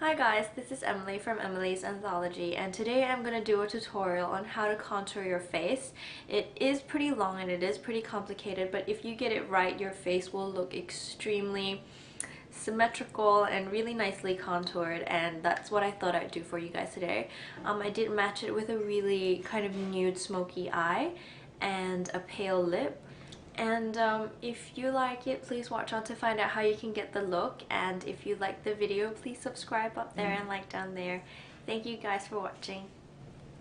Hi guys, this is Emily from Emily's Anthology, and today I'm going to do a tutorial on how to contour your face. It is pretty long and it is pretty complicated, but if you get it right, your face will look extremely symmetrical and really nicely contoured, and that's what I thought I'd do for you guys today. I did match it with a really kind of nude smoky eye and a pale lip. And if you like it, please watch on to find out how you can get the look, and if you like the video, please subscribe up there and like down there. Thank you guys for watching.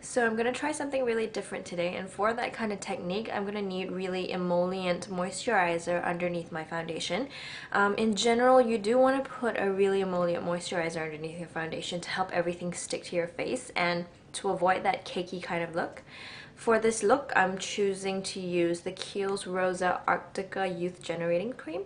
So I'm going to try something really different today, and for that kind of technique I'm going to need really emollient moisturizer underneath my foundation. In general, you do want to put a really emollient moisturizer underneath your foundation to help everything stick to your face and to avoid that cakey kind of look. For this look, I'm choosing to use the Kiehl's Rosa Arctica Youth Generating Cream.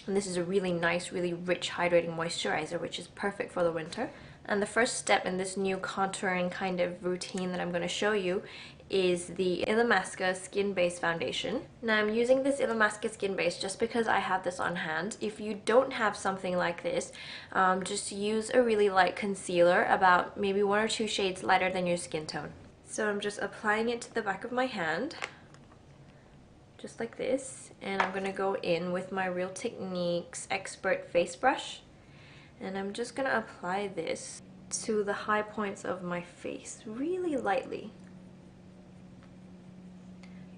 And this is a really nice, really rich hydrating moisturizer, which is perfect for the winter. And the first step in this new contouring kind of routine that I'm going to show you is the Illamasqua Skin Base Foundation. Now I'm using this Illamasqua Skin Base just because I have this on hand. If you don't have something like this, just use a really light concealer, about maybe 1 or 2 shades lighter than your skin tone. So I'm just applying it to the back of my hand, just like this, and I'm going to go in with my Real Techniques Expert Face Brush, and I'm just going to apply this to the high points of my face, really lightly.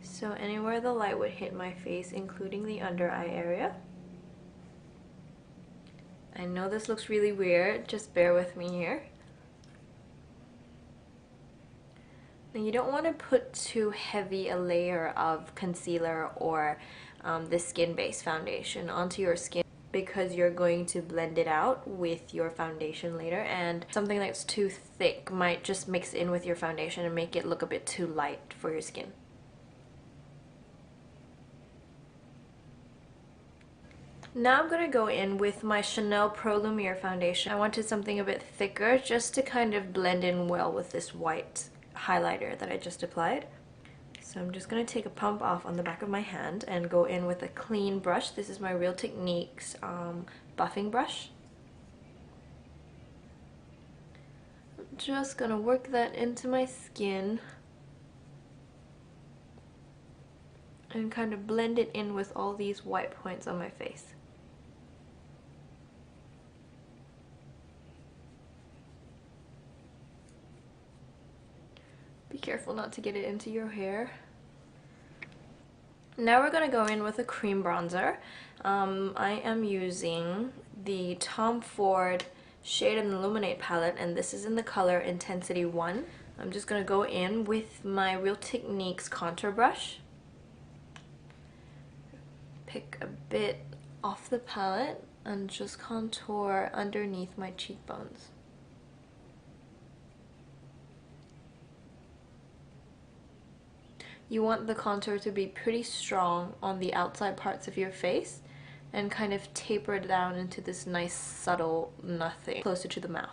So anywhere the light would hit my face, including the under eye area. I know this looks really weird, just bear with me here. Now you don't want to put too heavy a layer of concealer or the skin base foundation onto your skin, because you're going to blend it out with your foundation later, and something that's too thick might just mix in with your foundation and make it look a bit too light for your skin. Now I'm going to go in with my Chanel Pro Lumiere foundation. I wanted something a bit thicker just to kind of blend in well with this white highlighter that I just applied. So I'm just going to take a pump off on the back of my hand and go in with a clean brush. This is my Real Techniques buffing brush. I'm just going to work that into my skin and kind of blend it in with all these white points on my face. Be careful not to get it into your hair. Now we're going to go in with a cream bronzer. I am using the Tom Ford Shade and Illuminate palette, and this is in the color Intensity 1. I'm just going to go in with my Real Techniques contour brush. Pick a bit off the palette and just contour underneath my cheekbones. You want the contour to be pretty strong on the outside parts of your face and kind of taper down into this nice subtle nothing closer to the mouth.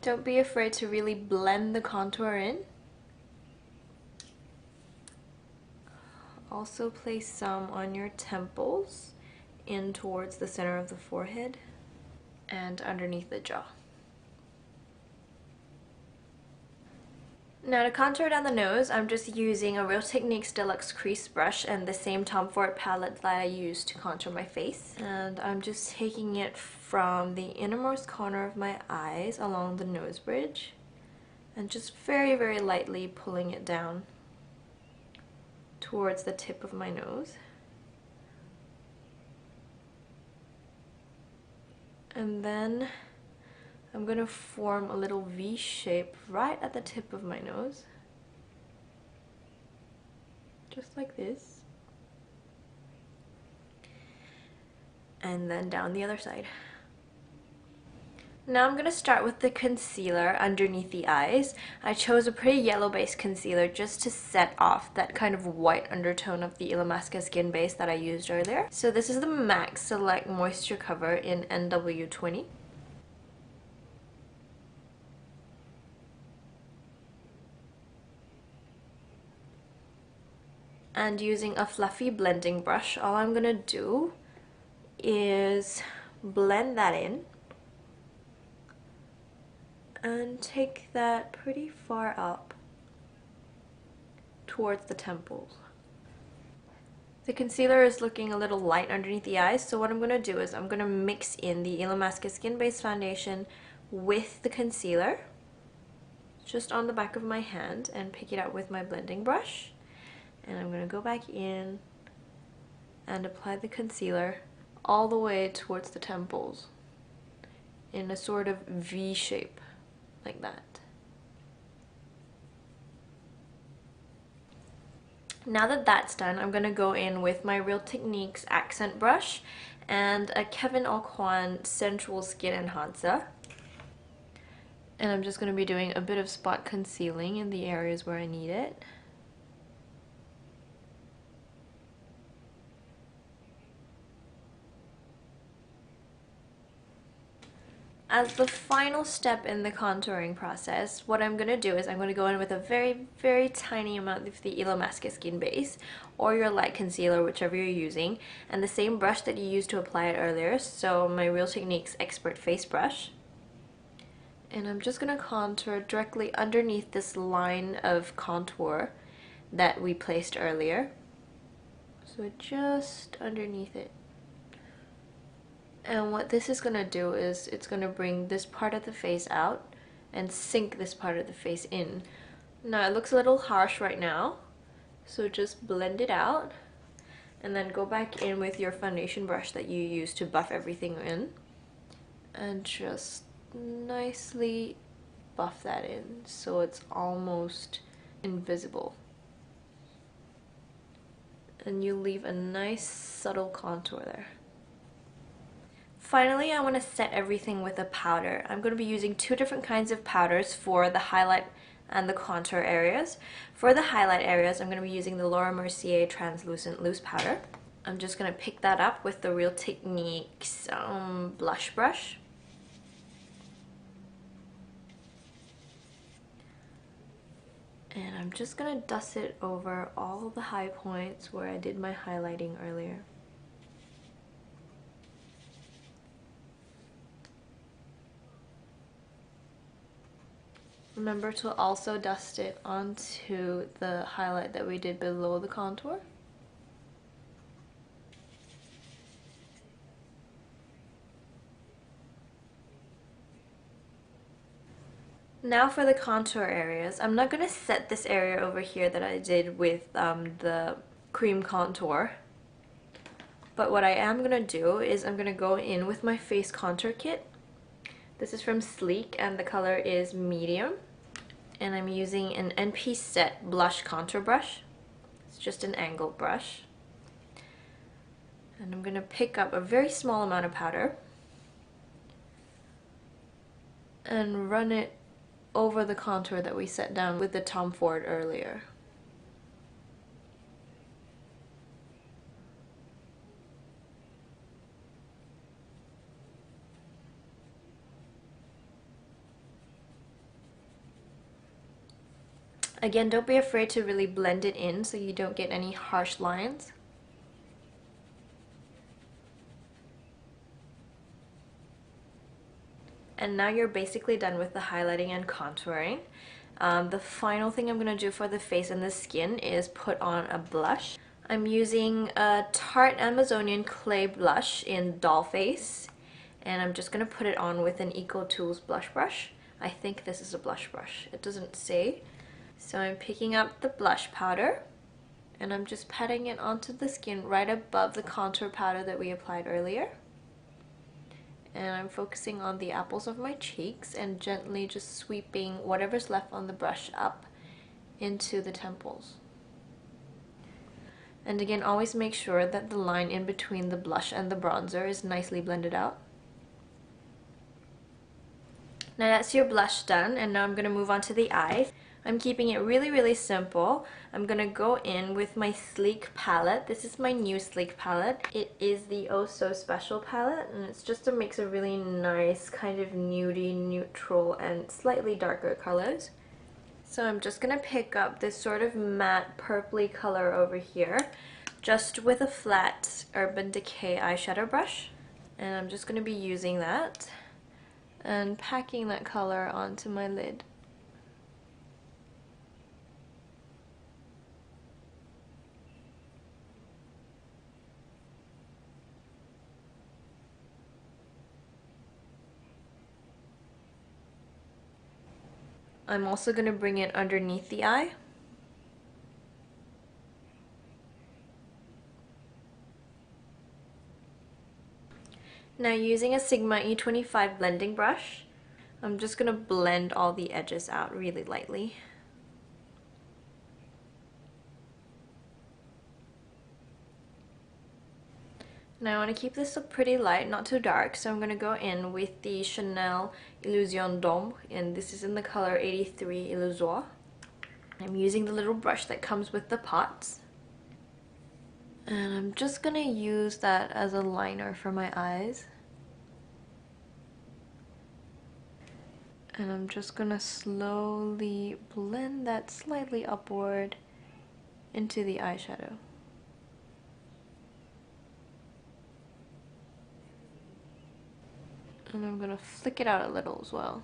Don't be afraid to really blend the contour in. Also place some on your temples, in towards the center of the forehead, and underneath the jaw. Now to contour down the nose, I'm just using a Real Techniques Deluxe Crease Brush and the same Tom Ford palette that I used to contour my face. And I'm just taking it from the innermost corner of my eyes along the nose bridge and just very, very lightly pulling it down towards the tip of my nose. And then I'm going to form a little V shape right at the tip of my nose. Just like this. And then down the other side. Now I'm going to start with the concealer underneath the eyes. I chose a pretty yellow based concealer just to set off that kind of white undertone of the Illamasqua Skin Base that I used earlier. So this is the MAC Select Moisturecover in NW20. And using a fluffy blending brush, all I'm gonna do is blend that in and take that pretty far up towards the temples. The concealer is looking a little light underneath the eyes, so what I'm going to do is I'm going to mix in the Illamasqua Skin Based Foundation with the concealer just on the back of my hand and pick it up with my blending brush. And I'm going to go back in and apply the concealer all the way towards the temples in a sort of V shape, like that. Now that that's done, I'm going to go in with my Real Techniques accent brush and a Kevyn Aucoin Sensual Skin Enhancer. And I'm just going to be doing a bit of spot concealing in the areas where I need it. As the final step in the contouring process, what I'm going to do is I'm going to go in with a very tiny amount of the Illamasqua Skin Base or your light concealer, whichever you're using, and the same brush that you used to apply it earlier, so my Real Techniques Expert Face Brush. And I'm just going to contour directly underneath this line of contour that we placed earlier. So just underneath it. And what this is going to do is it's going to bring this part of the face out and sink this part of the face in. Now it looks a little harsh right now, so just blend it out and then go back in with your foundation brush that you use to buff everything in and just nicely buff that in so it's almost invisible. And you leave a nice subtle contour there. Finally, I want to set everything with a powder. I'm going to be using two different kinds of powders for the highlight and the contour areas. For the highlight areas, I'm going to be using the Laura Mercier Translucent Loose Powder. I'm just going to pick that up with the Real Techniques blush brush. And I'm just going to dust it over all the high points where I did my highlighting earlier. Remember to also dust it onto the highlight that we did below the contour. Now for the contour areas, I'm not going to set this area over here that I did with the cream contour. But what I am going to do is I'm going to go in with my face contour kit. This is from Sleek and the color is medium. And I'm using an NP Set blush contour brush. It's just an angled brush. And I'm going to pick up a very small amount of powder and run it over the contour that we set down with the Tom Ford earlier. Again, don't be afraid to really blend it in so you don't get any harsh lines. And now you're basically done with the highlighting and contouring. The final thing I'm going to do for the face and the skin is put on a blush. I'm using a Tarte Amazonian Clay blush in Doll Face. And I'm just going to put it on with an Eco Tools blush brush. I think this is a blush brush. It doesn't say. So I'm picking up the blush powder and I'm just patting it onto the skin right above the contour powder that we applied earlier. And I'm focusing on the apples of my cheeks and gently just sweeping whatever's left on the brush up into the temples. And again, always make sure that the line in between the blush and the bronzer is nicely blended out. Now that's your blush done, and now I'm going to move on to the eyes. I'm keeping it really simple. I'm going to go in with my Sleek palette. This is my new Sleek palette. It is the Oh So Special palette, and it's just a mix of really nice kind of nudie, neutral, and slightly darker colors. So I'm just going to pick up this sort of matte purpley color over here, just with a flat Urban Decay eyeshadow brush. And I'm just going to be using that and packing that color onto my lid. I'm also going to bring it underneath the eye. Now using a Sigma E25 blending brush, I'm just going to blend all the edges out really lightly. Now I want to keep this look pretty light, not too dark, so I'm going to go in with the Chanel Illusion d'Ombre, and this is in the color 83 Illusoire. I'm using the little brush that comes with the pots. And I'm just going to use that as a liner for my eyes. And I'm just going to slowly blend that slightly upward into the eyeshadow. And I'm going to flick it out a little as well.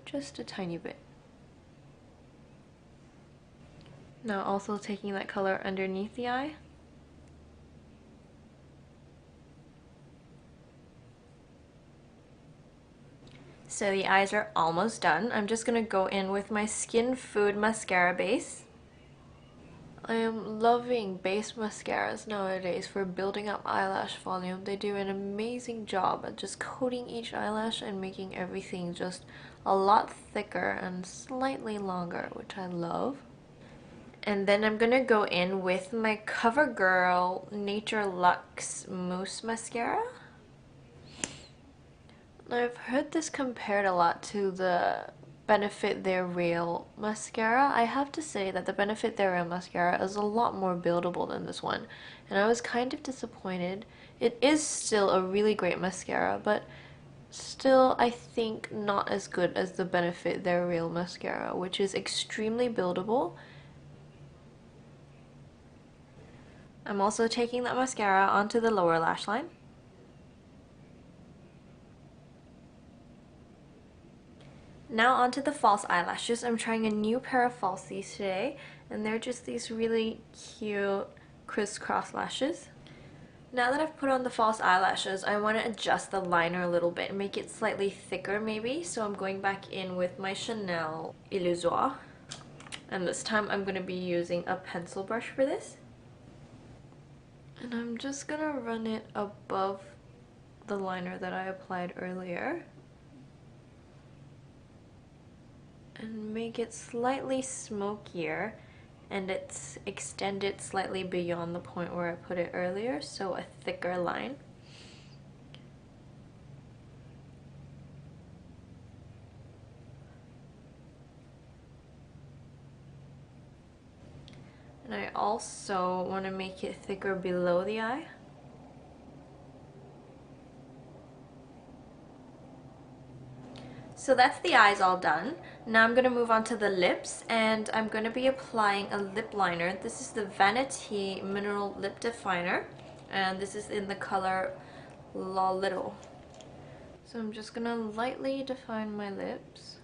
Just a tiny bit. Now also taking that color underneath the eye. So the eyes are almost done. I'm just going to go in with my Skin Food mascara base. I am loving base mascaras nowadays for building up eyelash volume. They do an amazing job at just coating each eyelash and making everything just a lot thicker and slightly longer, which I love. And then I'm gonna go in with my CoverGirl Nature Luxe Mousse Mascara. I've heard this compared a lot to the Benefit They're Real mascara. I have to say that the Benefit They're Real mascara is a lot more buildable than this one, and I was kind of disappointed. It is still a really great mascara, but still I think not as good as the Benefit They're Real mascara, which is extremely buildable. I'm also taking that mascara onto the lower lash line. Now onto the false eyelashes. I'm trying a new pair of falsies today, and they're just these really cute crisscross lashes. Now that I've put on the false eyelashes, I want to adjust the liner a little bit and make it slightly thicker maybe, so I'm going back in with my Chanel Illusoire. And this time I'm going to be using a pencil brush for this. And I'm just going to run it above the liner that I applied earlier. And make it slightly smokier, and it's extended slightly beyond the point where I put it earlier, so a thicker line. And I also want to make it thicker below the eye. So that's the eyes all done. Now I'm going to move on to the lips, and I'm going to be applying a lip liner. This is the Vanity Mineral Lip Definer, and this is in the color La Little. So I'm just going to lightly define my lips.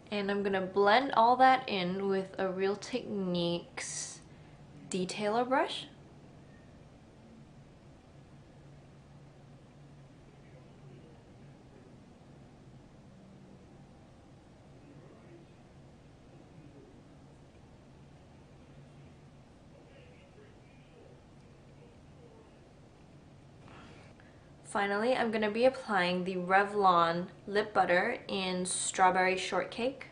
And I'm going to blend all that in with a Real Techniques detailer brush. Finally, I'm going to be applying the Revlon Lip Butter in Strawberry Shortcake.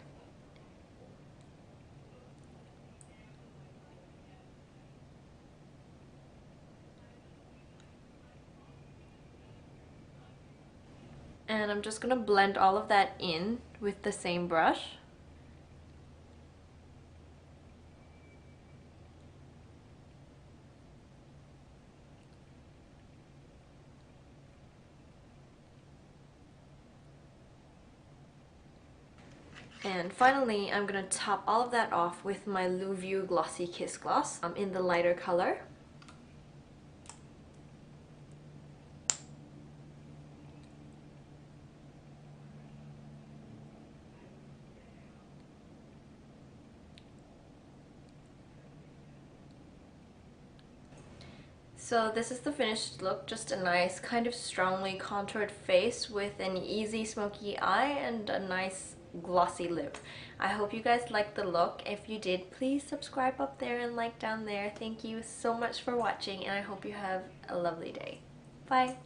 And I'm just gonna blend all of that in with the same brush. And finally, I'm gonna top all of that off with my Louview Glossy Kiss Gloss in the lighter color. So this is the finished look, just a nice kind of strongly contoured face with an easy smoky eye and a nice glossy lip. I hope you guys liked the look. If you did, please subscribe up there and like down there. Thank you so much for watching, and I hope you have a lovely day. Bye!